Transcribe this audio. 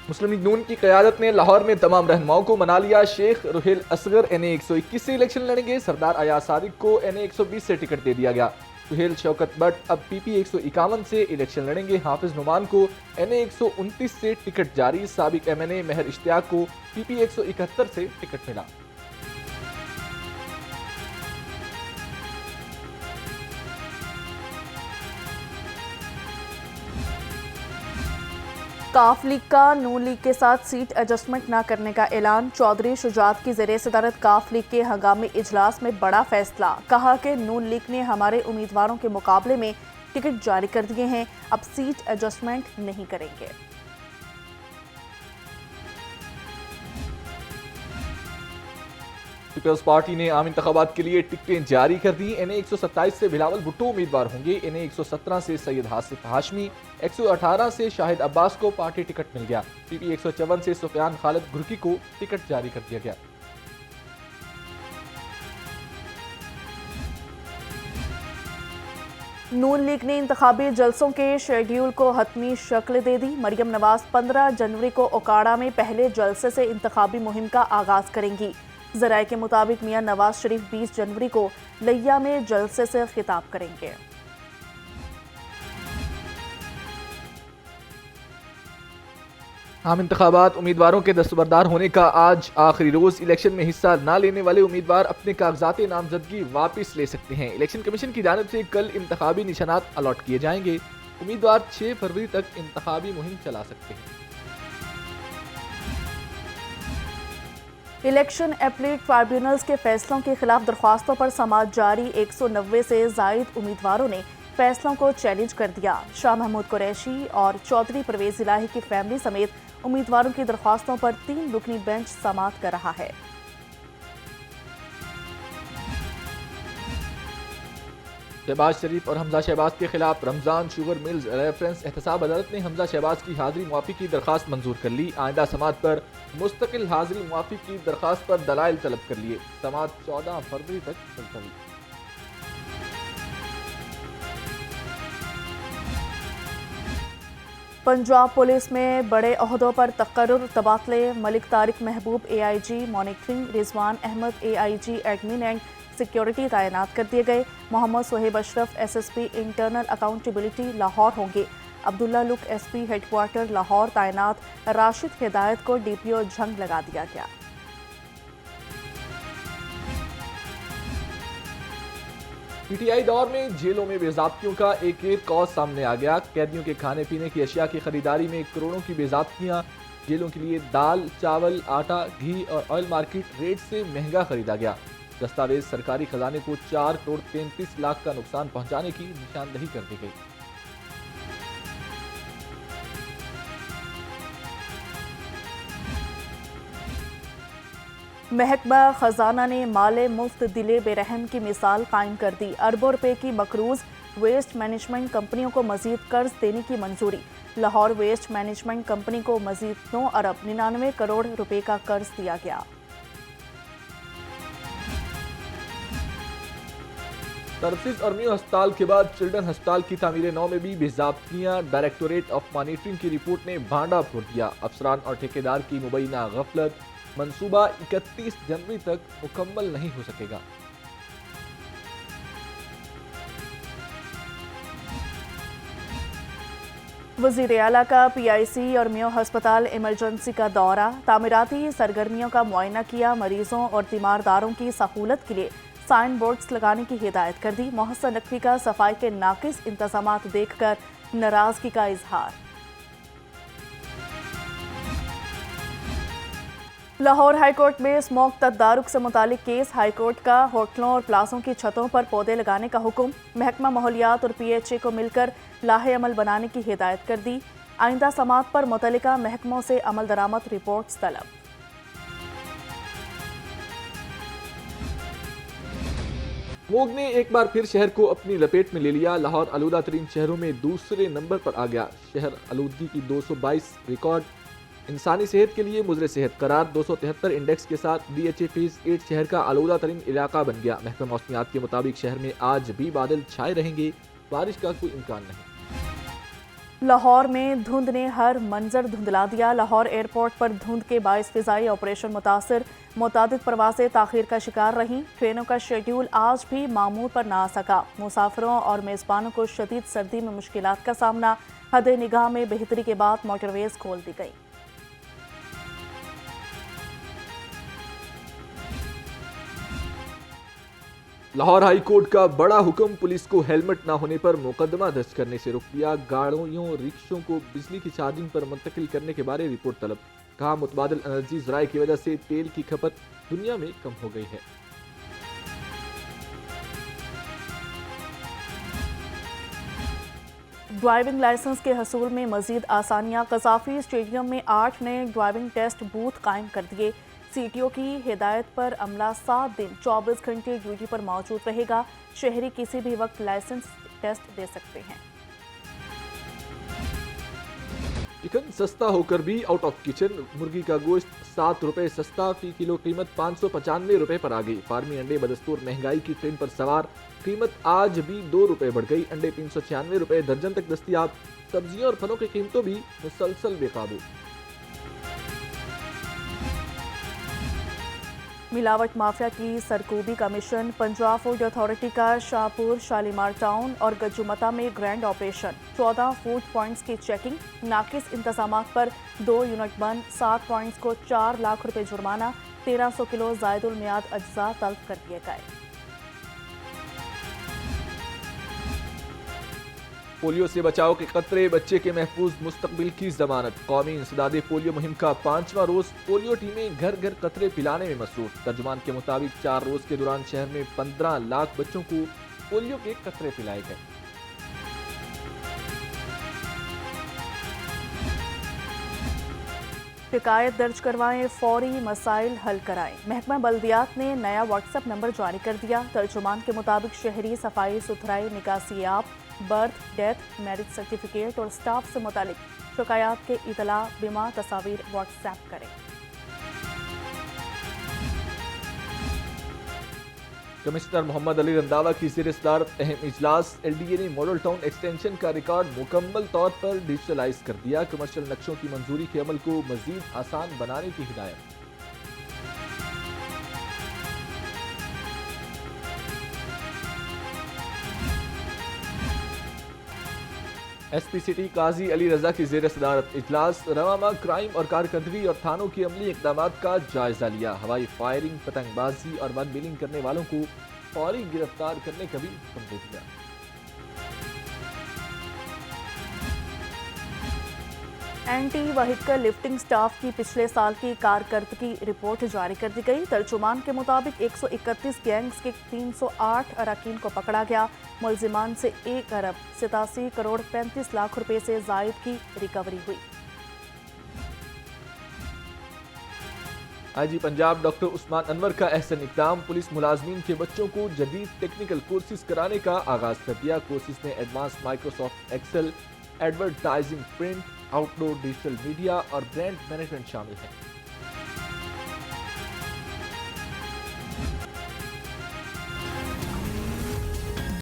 मुस्लिम league नून की क़यादत ने लाहौर में तमाम रहनुमाओं को मना लिया। शेख रुहेल असगर NA 121 से इलेक्शन लड़ेंगे। सरदार अयाज सादिक को NA 120 से टिकट दे दिया गया। रुहेल शौकत बट अब PP 151 से इलेक्शन लड़ेंगे। हाफिज नुमान को NA 129 से टिकट जारी। साबिक MNA महर इश्तियाक को PP 171 से टिकट मिला। काफ लीग का नून लीग के साथ सीट एडजस्टमेंट न करने का ऐलान। चौधरी शुजात की ज़ेरे सदारत काफ लीग के हंगामी इजलास में बड़ा फैसला। कहा कि नून लीग ने हमारे उम्मीदवारों के मुकाबले में टिकट जारी कर दिए हैं, अब सीट एडजस्टमेंट नहीं करेंगे। पीपल्स पार्टी ने आम इंतखाबात के लिए टिकटें जारी कर दी। NA 127 से बिलावल भुट्टो उम्मीदवार होंगे। NA 117 से सैयद हासिफ हाशमी, 118 से शाहिद अब्बास को पार्टी टिकट मिल गया। PP 154 से सुफियान खालिद घुर्की को टिकट जारी कर दिया गया। नून लीग ने इंतखाबी जलसों के शेड्यूल को हतमी शक्ल दे दी। मरियम नवाज 15 जनवरी को ओकाड़ा में पहले जलसे से इंतखाबी मुहिम का आगाज करेंगी। ज़राए के मुताबिक मियां नवाज शरीफ 20 जनवरी को लिया में जलसे से खिताब करेंगे। आम इंतखाबात उम्मीदवारों के दस्तबरदार होने का आज आखिरी रोज। इलेक्शन में हिस्सा न लेने वाले उम्मीदवार अपने कागजात नामजदगी वापस ले सकते हैं। इलेक्शन कमीशन की जानिब से कल इंतखाबी निशानात अलॉट किए जाएंगे। उम्मीदवार 6 फरवरी तक इंतखाबी मुहिम चला सकते हैं। इलेक्शन अपीलेट ट्राइब्यूनल्स के फैसलों के खिलाफ दरख्वास्तों पर समाअत जारी। 190 से जायद उम्मीदवारों ने फैसलों को चैलेंज कर दिया। शाह महमूद कुरैशी और चौधरी परवेज इलाही की फैमिली समेत उम्मीदवारों की दरख्वास्तों पर 3 रुकनी बेंच समाअत कर रहा है। शहबाज शरीफ और हमजा शहबाज के खिलाफ रमजान शुगर मिल्स रेफरेंस एहतसाब अदालत ने हमजा शहबाज की हाजिरी मुआफी की दरखास्त मंजूर कर ली। आइंदा समाअत पर मुस्तकिल हाजिरी मुआफी की दरखास्त पर दलाइल तलब कर लिए। समाअत 14 फरवरी तक मुलतवी। पंजाब पुलिस में बड़े ओहदों पर तकर्रुर तबादले। Malik Tariq Mehboob AIG monitoring, Rizwan Ahmed AIG admin and security तैनात कर दिए गए। Mohammad Sohaib Ashraf SSP internal accountability Lahore होंगे। अब्दुल्ला लुक SP हेडक्वार्टर लाहौर तैनात। राशिद हिदायत को DPO झंग लगा दिया गया। PTI दौर में जेलों में बेज़ाब्तियों का एक कॉज सामने आ गया। कैदियों के खाने पीने की अशिया की खरीदारी में करोड़ों की बेज़ाब्तियां। जेलों के लिए दाल, चावल, आटा, घी और ऑयल मार्केट रेट से महंगा खरीदा गया। दस्तावेज सरकारी खजाने को 4 करोड़ 33 लाख का नुकसान पहुंचाने की निशानदही कर दी गई। महकमा खजाना ने माले मुफ्त दिले बेरहम की मिसाल कायम कर दी। अरबों रुपए की मकरूज वेस्ट मैनेजमेंट कंपनियों को मजीद कर्ज देने की मंजूरी। लाहौर वेस्ट मैनेजमेंट कंपनी को मजीद 9 अरब 99 करोड़ रुपए का कर्ज दिया गया। सर्विसेज और न्यू अस्पताल के बाद चिल्ड्रन अस्पताल की तामीर 9 में भी बेज़ाब्तियां। डायरेक्टोरेट ऑफ मॉनिटरिंग की रिपोर्ट ने भांडा फोड़ दिया। अफसरान और ठेकेदार की मुबैना गफलत। मंसूबा 31 जनवरी तक मुकम्मल नहीं हो सकेगा। वज़ीर आला का PIC और मियो हस्पताल इमरजेंसी का दौरा। तामीराती सरगर्मियों का मुआयना किया। मरीजों और तीमारदारों की सहूलत के लिए साइन बोर्ड्स लगाने की हिदायत कर दी। मोहसिन नकवी का सफाई के नाकिस इंतजामात देखकर नाराजगी का इजहार। लाहौर हाईकोर्ट में स्मोक तदारुक से मुतालिक केस। हाईकोर्ट का होटलों और प्लाजों की छतों पर पौधे लगाने का हुक्म। महकमा माहौलियात और PHA को मिलकर लाहे अमल बनाने की हिदायत कर दी। आइंदा समाअत पर मुतल्लिका महकमों से अमल दरामद रिपोर्ट्स तलब। स्मोग ने एक बार फिर शहर को अपनी लपेट में ले लिया। लाहौर आलूदा तरीन शहरों में दूसरे नंबर पर आ गया। शहर आलूदगी की 222 रिकॉर्ड। इंसानी सेहत के लिए मुज़र सेहत करार। 273 इंडेक्स के साथ DHA फेज 8 शहर का आलूदा तरीन इलाका बन गया। महकमा मौसमियात के मुताबिक शहर में आज भी बादल छाए रहेंगे। बारिश का कोई इम्कान नहीं। लाहौर में धुंध ने हर मंजर धुंधला दिया। लाहौर एयरपोर्ट पर धुंध के बायस फिजाई ऑपरेशन मुतासर, मुतादिद परवाजें ताखीर का शिकार रहीं। ट्रेनों का शेड्यूल आज भी मामूल पर ना आ सका। मुसाफिरों और मेज़बानों को शदीद सर्दी में मुश्किलात का सामना। हद निगाह में बेहतरी के बाद मोटरवेज खोल दी गई। लाहौर हाई कोर्ट का बड़ा हुक्म, पुलिस को हेलमेट ना होने पर मुकदमा दर्ज करने से रोक दिया। गाड़ियों रिक्शों को बिजली की चार्जिंग पर मुंतकिल करने के बारे रिपोर्ट तलब। कहा मुतबादिल एनर्जी ज़राए की वजह से तेल की खपत दुनिया में कम हो गई है। ड्राइविंग लाइसेंस के हसूल में मजीद आसानियां। कज़ाफी स्टेडियम में 8 नए ड्राइविंग टेस्ट बूथ कायम कर दिए। सीटीओ की हिदायत पर अमला 7 दिन 24 घंटे ड्यूटी पर मौजूद रहेगा। शहरी किसी भी वक्त लाइसेंस टेस्ट दे सकते हैं। चिकन सस्ता होकर भी आउट ऑफ किचन। मुर्गी का गोश्त 7 रुपए सस्ता, फी किलो कीमत 595 रुपए पर आ गई। फार्मी अंडे बदस्तूर महंगाई की ट्रेन पर सवार, कीमत आज भी 2 रुपए बढ़ गई। अंडे 396 रुपए दर्जन तक दस्तियाब। सब्जियों और फलों की कीमतों भी मुसलसल बेकाबू। मिलावट माफिया की सरकूबी का मिशन। पंजाब फूड अथॉरिटी का शाहपुर, शालीमार टाउन और गज्जुमता में ग्रैंड ऑपरेशन। 14 फूड पॉइंट्स की चेकिंग। नाकिस इंतजामात पर 2 यूनिट बंद। 7 पॉइंट्स को 4 लाख रुपए जुर्माना। 1300 किलो जायदुल मियाद अज्जा तलब कर दिए गए। पोलियो से बचाव के खतरे, बच्चे के महफूज मुस्तकबिल की जमानत। कौमी इंसदादे पोलियो मुहिम का 5वां रोज। पोलियो टीमें घर घर कतरे पिलाने में मसरूफ। तर्जुमान के मुताबिक 4 रोज के दौरान शहर में 15 लाख बच्चों को पोलियो के कतरे पिलाए गए। शिकायत दर्ज करवाएं, फौरी मसाइल हल कराएं। महकमा बल्दियात ने नया व्हाट्सएप नंबर जारी कर दिया। तर्जुमान के मुताबिक शहरी सफाई सुथराई, निकासी आप, बर्थ, डेथ, मैरिज सर्टिफिकेट और स्टाफ से मुतालिक शिकायत के इतला, बिमा, तस्वीर व्हाट्सएप करें। कमिश्नर मोहम्मद अली रंधावा की ज़ेर सदारत अहम इजलास। LDA ने मॉडल टाउन एक्सटेंशन का रिकॉर्ड मुकम्मल तौर पर डिजिटलाइज कर दिया। कमर्शियल नक्शों की मंजूरी के अमल को मजीद आसान बनाने की हिदायत। SP सिटी काजी अली रजा की ज़ेर सदारत इजलास। रवामा क्राइम और कारकर्दगी और थानों की अमली इकदाम का जायजा लिया। हवाई फायरिंग, पतंगबाजी और वन बिलिंग करने वालों को फौरी गिरफ्तार करने का भी हुक्म दे दिया। एंटी व्हीकल लिफ्टिंग स्टाफ की पिछले साल की कारकर्दगी रिपोर्ट जारी कर दी गई। तर्जुमान के मुताबिक 131 गैंग्स के 308 अरकान को पकड़ा गया। मुलजिमान से 1 अरब 87 करोड़ 35 लाख रुपए से जायद की रिकवरी हुई। IG पंजाब डॉक्टर उस्मान अनवर का अहसन इकदाम। पुलिस मुलाजमीन के बच्चों को जदीद टेक्निकल कोर्सेज कराने का आगाज कर दिया। कोर्सेज में advance Microsoft Excel, advertising, print, outdoor, digital media और ब्रांड मैनेजमेंट शामिल है।